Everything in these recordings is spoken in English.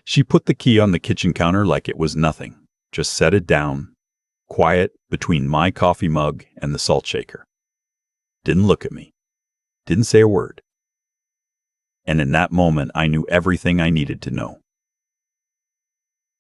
She put the key on the kitchen counter like it was nothing, just set it down, quiet between my coffee mug and the salt shaker. Didn't look at me, didn't say a word. And in that moment, I knew everything I needed to know.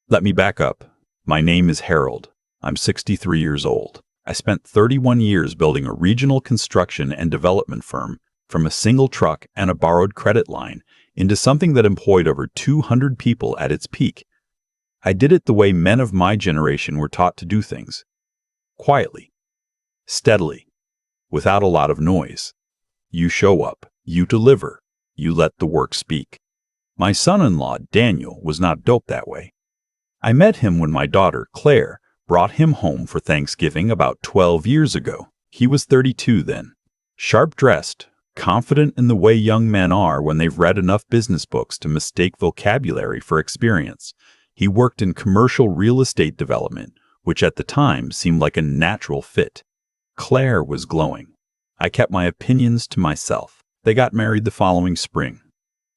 Let me back up. My name is Harold. I'm 63 years old. I spent 31 years building a regional construction and development firm from a single truck and a borrowed credit line into something that employed over 200 people at its peak. I did it the way men of my generation were taught to do things. Quietly, steadily, without a lot of noise. You show up, you deliver, you let the work speak. My son-in-law, Daniel, was not doped that way. I met him when my daughter, Claire, brought him home for Thanksgiving about 12 years ago. He was 32 then, sharp-dressed, confident in the way young men are when they've read enough business books to mistake vocabulary for experience. He worked in commercial real estate development, which at the time seemed like a natural fit. Claire was glowing. I kept my opinions to myself. They got married the following spring.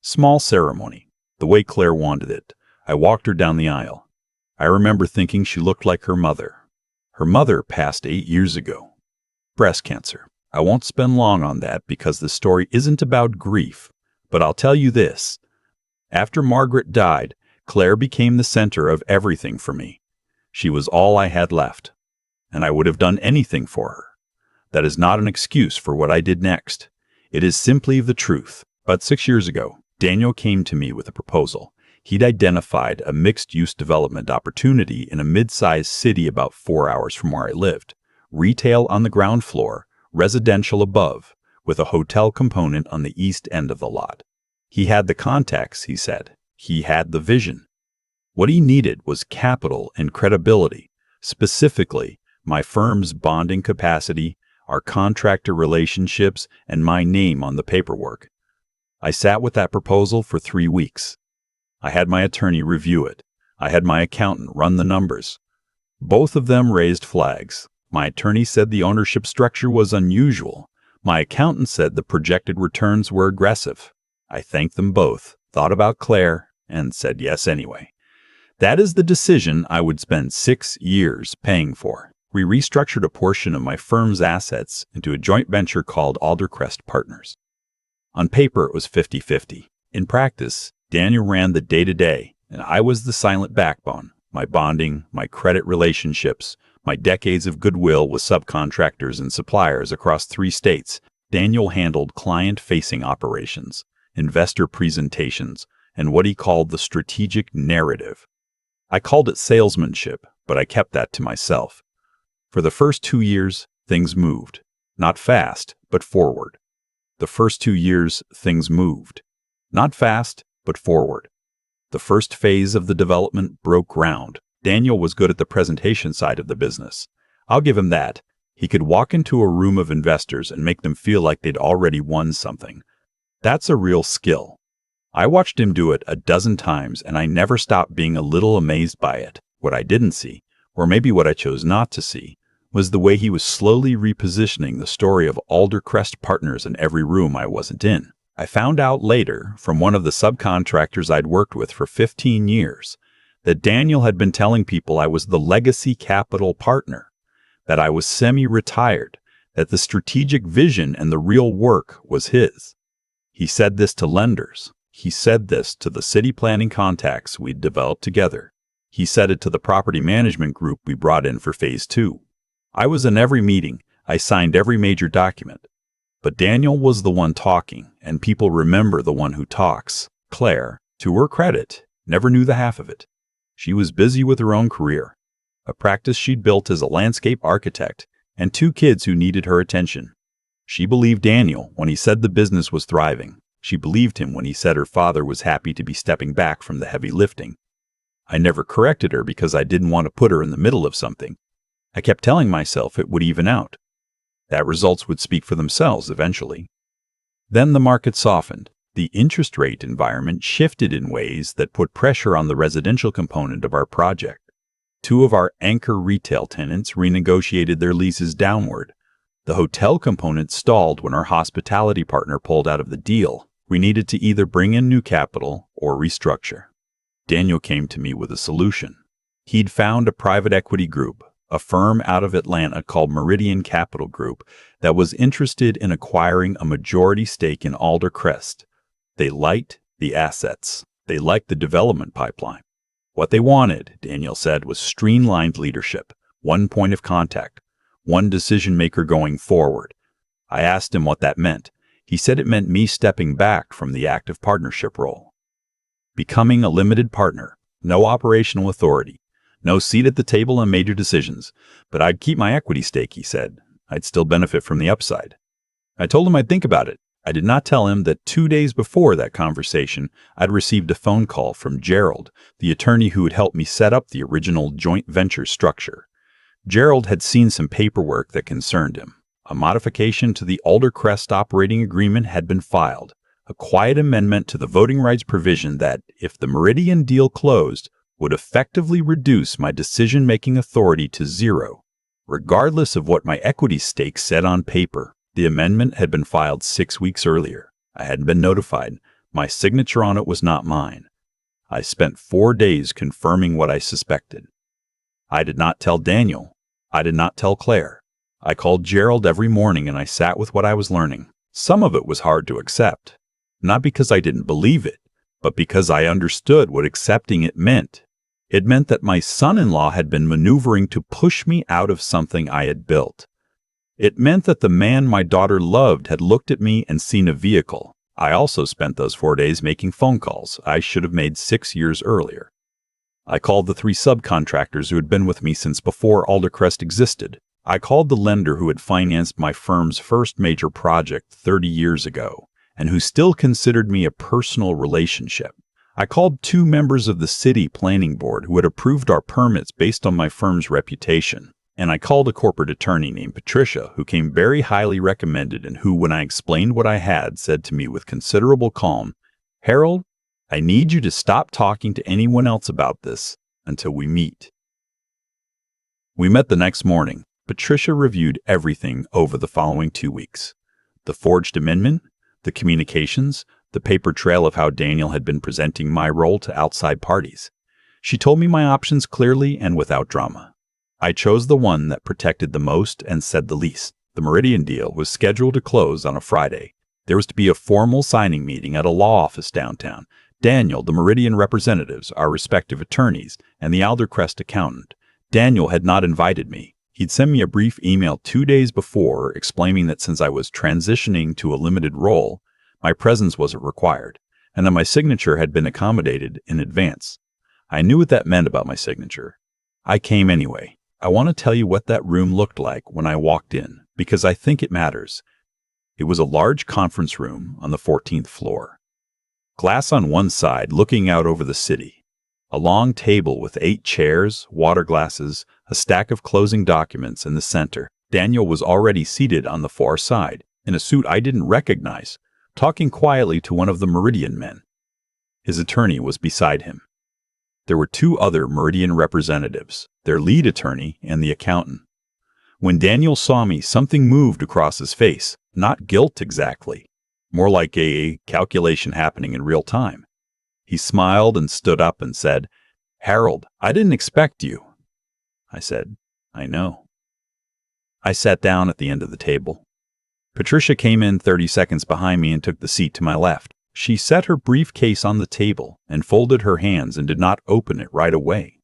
Small ceremony, the way Claire wanted it. I walked her down the aisle. I remember thinking she looked like her mother. Her mother passed 8 years ago. Breast cancer. I won't spend long on that because the story isn't about grief, but I'll tell you this. After Margaret died, Claire became the center of everything for me. She was all I had left, and I would have done anything for her. That is not an excuse for what I did next. It is simply the truth. But 6 years ago, Daniel came to me with a proposal. He'd identified a mixed-use development opportunity in a mid-sized city about 4 hours from where I lived. Retail on the ground floor, residential above, with a hotel component on the east end of the lot. He had the contacts, he said. He had the vision. What he needed was capital and credibility, specifically my firm's bonding capacity, our contractor relationships, and my name on the paperwork. I sat with that proposal for 3 weeks. I had my attorney review it. I had my accountant run the numbers. Both of them raised flags. My attorney said the ownership structure was unusual. My accountant said the projected returns were aggressive. I thanked them both, thought about Claire, and said yes anyway. That is the decision I would spend 6 years paying for. We restructured a portion of my firm's assets into a joint venture called Aldercrest Partners. On paper, it was 50-50. In practice, Daniel ran the day-to-day, and I was the silent backbone. My bonding, my credit relationships, my decades of goodwill with subcontractors and suppliers across 3 states. Daniel handled client-facing operations, investor presentations, and what he called the strategic narrative. I called it salesmanship, but I kept that to myself. For the first 2 years, things moved. Not fast, but forward. The first 2 years, things moved. Not fast, but forward. The first phase of the development broke ground. Daniel was good at the presentation side of the business. I'll give him that. He could walk into a room of investors and make them feel like they'd already won something. That's a real skill. I watched him do it a dozen times, and I never stopped being a little amazed by it. What I didn't see, or maybe what I chose not to see, was the way he was slowly repositioning the story of Aldercrest Partners in every room I wasn't in. I found out later, from one of the subcontractors I'd worked with for 15 years, that Daniel had been telling people I was the legacy capital partner, that I was semi-retired, that the strategic vision and the real work was his. He said this to lenders. He said this to the city planning contacts we'd developed together. He said it to the property management group we brought in for Phase 2. I was in every meeting. I signed every major document. But Daniel was the one talking, and people remember the one who talks. Claire, to her credit, never knew the half of it. She was busy with her own career, a practice she'd built as a landscape architect, and 2 kids who needed her attention. She believed Daniel when he said the business was thriving. She believed him when he said her father was happy to be stepping back from the heavy lifting. I never corrected her because I didn't want to put her in the middle of something. I kept telling myself it would even out, that results would speak for themselves eventually. Then the market softened. The interest rate environment shifted in ways that put pressure on the residential component of our project. 2 of our anchor retail tenants renegotiated their leases downward. The hotel component stalled when our hospitality partner pulled out of the deal. We needed to either bring in new capital or restructure. Daniel came to me with a solution. He'd found a private equity group, a firm out of Atlanta called Meridian Capital Group, that was interested in acquiring a majority stake in Alder Crest. They liked the assets. They liked the development pipeline. What they wanted, Daniel said, was streamlined leadership, one point of contact, one decision maker going forward. I asked him what that meant. He said it meant me stepping back from the active partnership role. Becoming a limited partner, no operational authority, no seat at the table on major decisions, but I'd keep my equity stake, he said. I'd still benefit from the upside. I told him I'd think about it. I did not tell him that 2 days before that conversation, I'd received a phone call from Gerald, the attorney who had helped me set up the original joint venture structure. Gerald had seen some paperwork that concerned him. A modification to the Alder Crest operating agreement had been filed, a quiet amendment to the voting rights provision that, if the Meridian deal closed, would effectively reduce my decision-making authority to zero, regardless of what my equity stake said on paper. The amendment had been filed 6 weeks earlier. I hadn't been notified. My signature on it was not mine. I spent 4 days confirming what I suspected. I did not tell Daniel. I did not tell Claire. I called Gerald every morning and I sat with what I was learning. Some of it was hard to accept, not because I didn't believe it, but because I understood what accepting it meant. It meant that my son-in-law had been maneuvering to push me out of something I had built. It meant that the man my daughter loved had looked at me and seen a vehicle. I also spent those 4 days making phone calls I should have made 6 years earlier. I called the 3 subcontractors who had been with me since before Alder Crest existed. I called the lender who had financed my firm's first major project 30 years ago, and who still considered me a personal relationship. I called 2 members of the city planning board who had approved our permits based on my firm's reputation. And I called a corporate attorney named Patricia, who came very highly recommended and who, when I explained what I had, said to me with considerable calm, "Harold, I need you to stop talking to anyone else about this until we meet." We met the next morning. Patricia reviewed everything over the following 2 weeks. The forged amendment, the communications, the paper trail of how Daniel had been presenting my role to outside parties. She told me my options clearly and without drama. I chose the one that protected the most and said the least. The Meridian deal was scheduled to close on a Friday. There was to be a formal signing meeting at a law office downtown. Daniel, the Meridian representatives, our respective attorneys, and the Alder Crest accountant. Daniel had not invited me. He'd sent me a brief email 2 days before explaining that since I was transitioning to a limited role, my presence wasn't required, and that my signature had been accommodated in advance. I knew what that meant about my signature. I came anyway. I want to tell you what that room looked like when I walked in, because I think it matters. It was a large conference room on the 14th floor. Glass on one side looking out over the city. A long table with 8 chairs, water glasses, a stack of closing documents in the center. Daniel was already seated on the far side, in a suit I didn't recognize, talking quietly to one of the Meridian men. His attorney was beside him. There were 2 other Meridian representatives, their lead attorney and the accountant. When Daniel saw me, something moved across his face, not guilt exactly, more like a calculation happening in real time. He smiled and stood up and said, "Harold, I didn't expect you." I said, "I know." I sat down at the end of the table. Patricia came in 30 seconds behind me and took the seat to my left. She set her briefcase on the table and folded her hands and did not open it right away,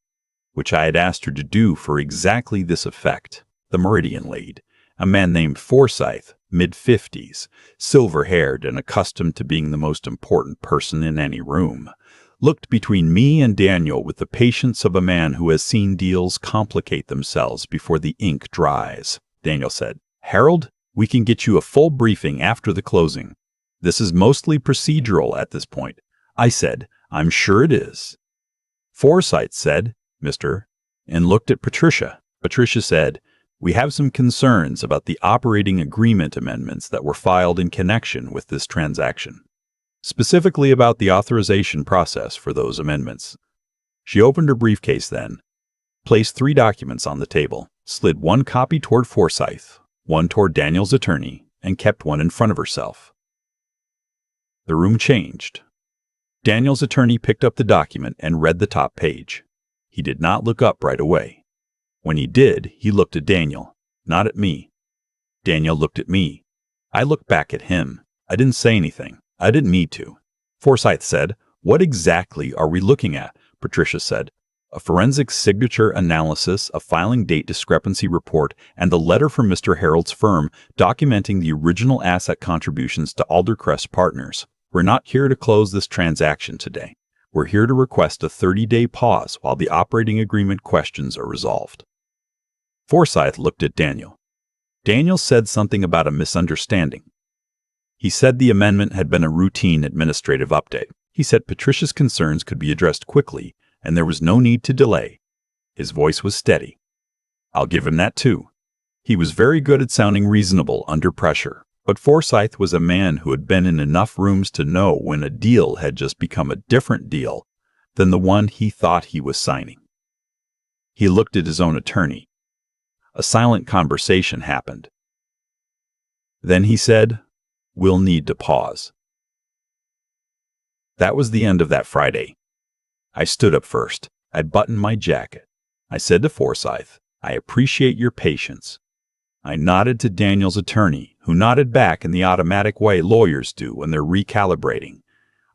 which I had asked her to do for exactly this effect. The Meridian lead, a man named Forsyth, mid-50s, silver-haired and accustomed to being the most important person in any room, looked between me and Daniel with the patience of a man who has seen deals complicate themselves before the ink dries. Daniel said, "Harold, we can get you a full briefing after the closing. This is mostly procedural at this point." I said, "I'm sure it is." Forsyth said, "Mr." and looked at Patricia. Patricia said, "We have some concerns about the operating agreement amendments that were filed in connection with this transaction, specifically about the authorization process for those amendments." She opened her briefcase then, placed 3 documents on the table, slid 1 copy toward Forsyth, 1 toward Daniel's attorney, and kept 1 in front of herself. The room changed. Daniel's attorney picked up the document and read the top page. He did not look up right away. When he did, he looked at Daniel, not at me. Daniel looked at me. I looked back at him. I didn't say anything. I didn't need to. Forsyth said, "What exactly are we looking at?" Patricia said, "A forensic signature analysis, a filing date discrepancy report, and the letter from Mr. Harold's firm documenting the original asset contributions to Aldercrest Partners. We're not here to close this transaction today. We're here to request a 30-day pause while the operating agreement questions are resolved." Forsyth looked at Daniel. Daniel said something about a misunderstanding. He said the amendment had been a routine administrative update. He said Patricia's concerns could be addressed quickly, and there was no need to delay. His voice was steady. I'll give him that too. He was very good at sounding reasonable under pressure, but Forsyth was a man who had been in enough rooms to know when a deal had just become a different deal than the one he thought he was signing. He looked at his own attorney. A silent conversation happened. Then he said, "We'll need to pause." That was the end of that Friday. I stood up first. I buttoned my jacket. I said to Forsyth, "I appreciate your patience." I nodded to Daniel's attorney, who nodded back in the automatic way lawyers do when they're recalibrating.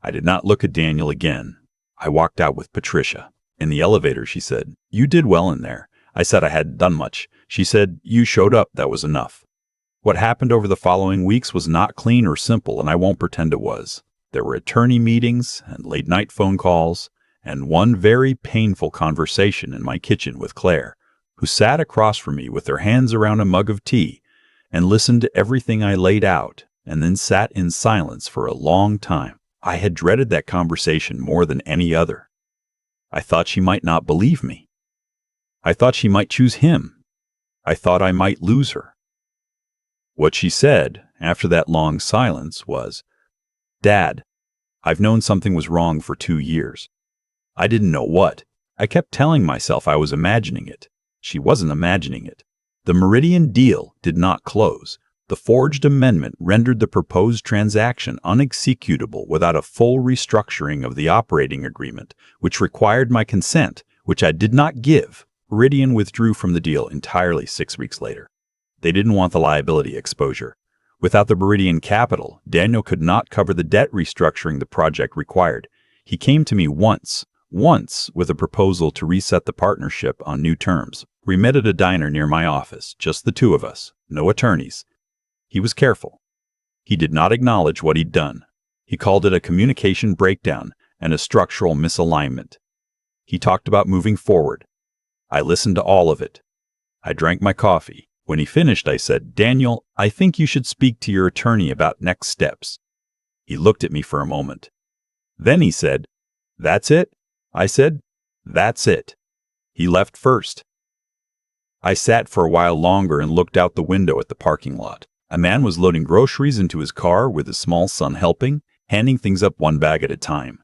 I did not look at Daniel again. I walked out with Patricia. In the elevator, she said, "You did well in there." I said I hadn't done much. She said, "You showed up, that was enough." What happened over the following weeks was not clean or simple, and I won't pretend it was. There were attorney meetings and late-night phone calls, and one very painful conversation in my kitchen with Claire, who sat across from me with her hands around a mug of tea and listened to everything I laid out, and then sat in silence for a long time. I had dreaded that conversation more than any other. I thought she might not believe me. I thought she might choose him. I thought I might lose her. What she said, after that long silence, was, "Dad, I've known something was wrong for 2 years. I didn't know what. I kept telling myself I was imagining it. She wasn't imagining it. The Meridian deal did not close. The forged amendment rendered the proposed transaction unexecutable without a full restructuring of the operating agreement, which required my consent, which I did not give. Meridian withdrew from the deal entirely 6 weeks later. They didn't want the liability exposure. Without the Meridian capital, Daniel could not cover the debt restructuring the project required. He came to me once with a proposal to reset the partnership on new terms. We met at a diner near my office, just the two of us, no attorneys. He was careful. He did not acknowledge what he'd done. He called it a communication breakdown and a structural misalignment. He talked about moving forward. I listened to all of it. I drank my coffee. When he finished, I said, "Daniel, I think you should speak to your attorney about next steps." He looked at me for a moment. Then he said, "That's it?" I said, "That's it." He left first. I sat for a while longer and looked out the window at the parking lot. A man was loading groceries into his car with his small son helping, handing things up one bag at a time.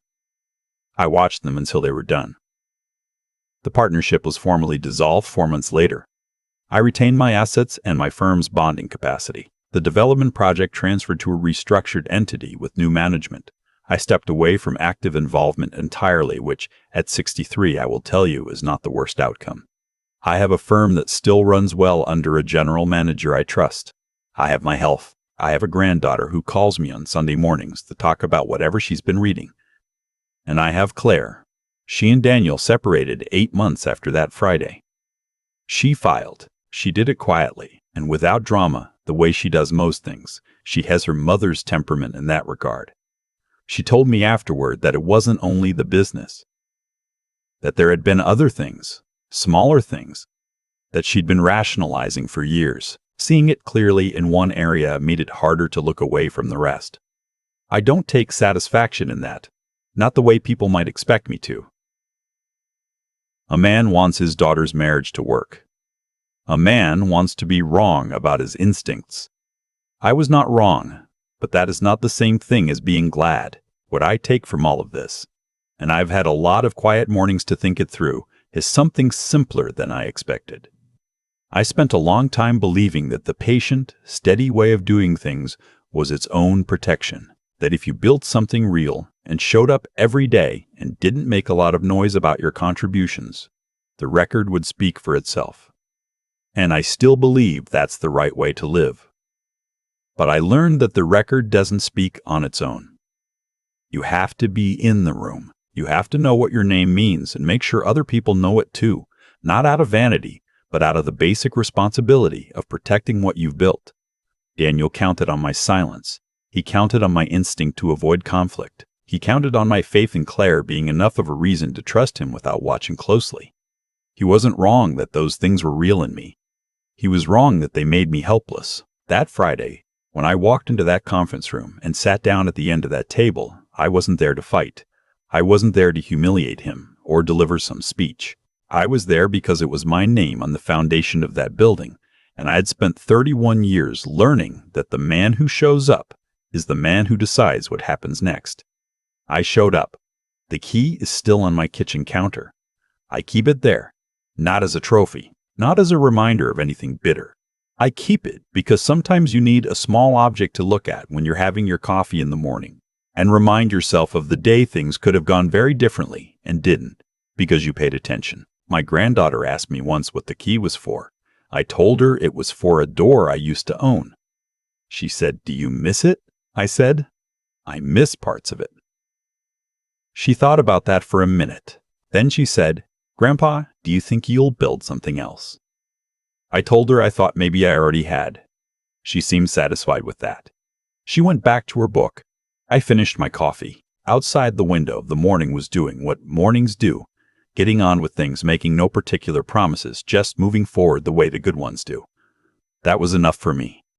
I watched them until they were done. The partnership was formally dissolved 4 months later. I retained my assets and my firm's bonding capacity. The development project transferred to a restructured entity with new management. I stepped away from active involvement entirely, which, at 63, I will tell you, is not the worst outcome. I have a firm that still runs well under a general manager I trust. I have my health. I have a granddaughter who calls me on Sunday mornings to talk about whatever she's been reading. And I have Claire. She and Daniel separated 8 months after that Friday. She filed. She did it quietly and without drama, the way she does most things. She has her mother's temperament in that regard. She told me afterward that it wasn't only the business, that there had been other things, smaller things, that she'd been rationalizing for years. Seeing it clearly in one area made it harder to look away from the rest. I don't take satisfaction in that, not the way people might expect me to. A man wants his daughter's marriage to work. A man wants to be wrong about his instincts. I was not wrong, but that is not the same thing as being glad. What I take from all of this, and I've had a lot of quiet mornings to think it through, is something simpler than I expected. I spent a long time believing that the patient, steady way of doing things was its own protection. that if you built something real and showed up every day and didn't make a lot of noise about your contributions, the record would speak for itself. And I still believe that's the right way to live. But I learned that the record doesn't speak on its own. You have to be in the room. You have to know what your name means and make sure other people know it too, not out of vanity, but out of the basic responsibility of protecting what you've built. Daniel counted on my silence. He counted on my instinct to avoid conflict. He counted on my faith in Claire being enough of a reason to trust him without watching closely. He wasn't wrong that those things were real in me. He was wrong that they made me helpless. That Friday, when I walked into that conference room and sat down at the end of that table, I wasn't there to fight. I wasn't there to humiliate him or deliver some speech. I was there because it was my name on the foundation of that building, and I had spent 31 years learning that the man who shows up is the man who decides what happens next. I showed up. The key is still on my kitchen counter. I keep it there, not as a trophy, not as a reminder of anything bitter. I keep it because sometimes you need a small object to look at when you're having your coffee in the morning and remind yourself of the day things could have gone very differently and didn't because you paid attention. My granddaughter asked me once what the key was for. I told her it was for a door I used to own. She said, "Do you miss it?" I said, "I miss parts of it." She thought about that for a minute. Then she said, "Grandpa, do you think you'll build something else?" I told her I thought maybe I already had. She seemed satisfied with that. She went back to her book. I finished my coffee. Outside the window, the morning was doing what mornings do, getting on with things, making no particular promises, just moving forward the way the good ones do. That was enough for me.